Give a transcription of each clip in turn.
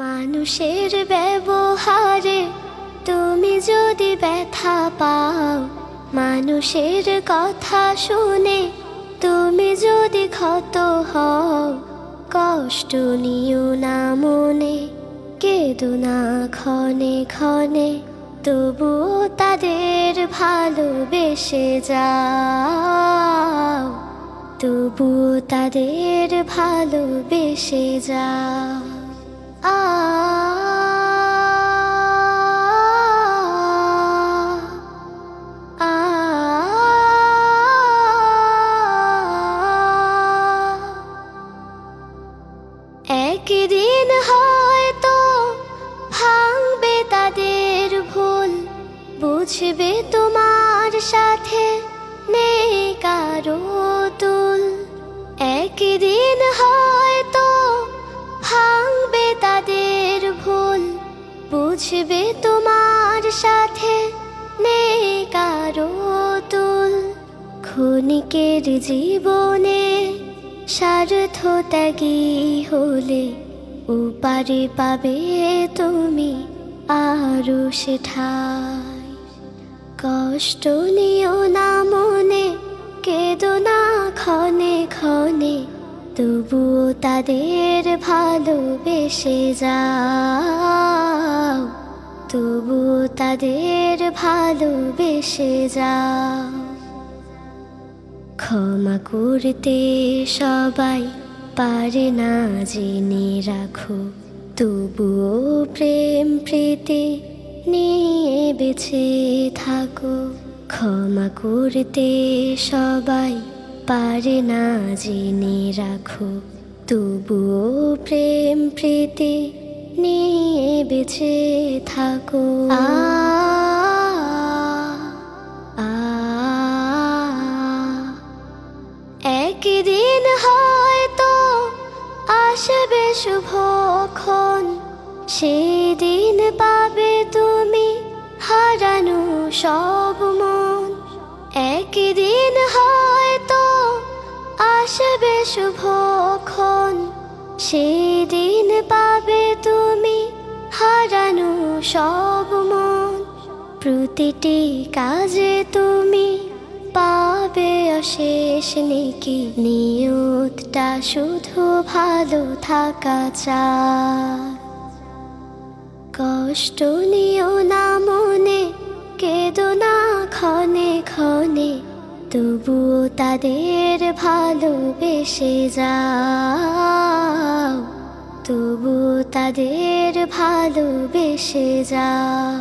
মানুষের ব্যবহারে তুমি যদি ব্যথা পাও, মানুষের কথা শুনে তুমি যদি ক্ষত হও, কষ্ট নিও না মনে, কেঁদো না ক্ষণে ক্ষণে, তবুও তাদের ভালোবেসে যাও, তবুও তাদের ভালোবেসে যাও। একদিন হয়তো ভাঙবে তাদের ভুল, বুঝবে তোমার সাথে নেই কারো তুল। একদিন হয়তো ভাঙবে তাদের ভুল, বুঝবে তোমার সাথে নেই কারো তুল। ক্ষণিকের জীবনে স্বার্থত্যাগী হলে উপারে পাবে তুমি আরো সে ঠাই। কষ্ট নিও না মনে, কেঁদো না ক্ষণে ক্ষণে, তবুও তাদের ভালোবেসে যাও, তবুও তাদের ভালোবেসে যাও। ক্ষমা করতে সবাই পারে না জেনে রাখো, তবুও প্রেম প্রীতি নিয়ে বেঁচে থাকো। ক্ষমা করতে সবাই পারে না জেনে রাখো, তবুও প্রেম প্রীতি নিয়ে বেঁচে থাকো। একদিন হয়তো আসবে শুভক্ষণ, সেদিন পাবে তুমি হারানো সব মন। একদিন হয়তো আসবে শুভক্ষণ, সেদিন পাবে তুমি হারানো সব মন। প্রতিটি কাজে তুমি পাবে অশেষ নেকি, নিয়তটা শুধু ভালো থাকা চায়। কষ্ট নিও না মনে, কেঁদো না ক্ষণে ক্ষণে, তবুও তাদের ভালোবেসে যাও, তবুও তাদের ভালোবেসে যাও।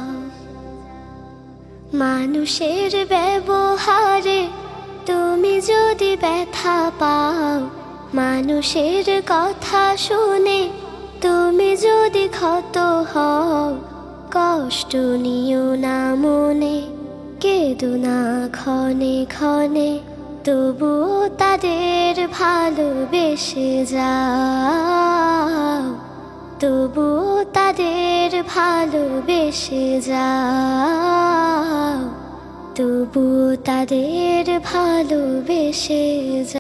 মানুষের ব্যবহারে তুমি যদি ব্যথা পাও, মানুষের কথা শুনে তুমি যদি ক্ষত হও, কষ্ট নিও না মনে, কেঁদো না ক্ষণে ক্ষণে, তবুও তাদের ভালোবেসে যাও, তবুও তাদের ভালোবেসে যাও, তবুও তাদের ভালোবেসে যাও।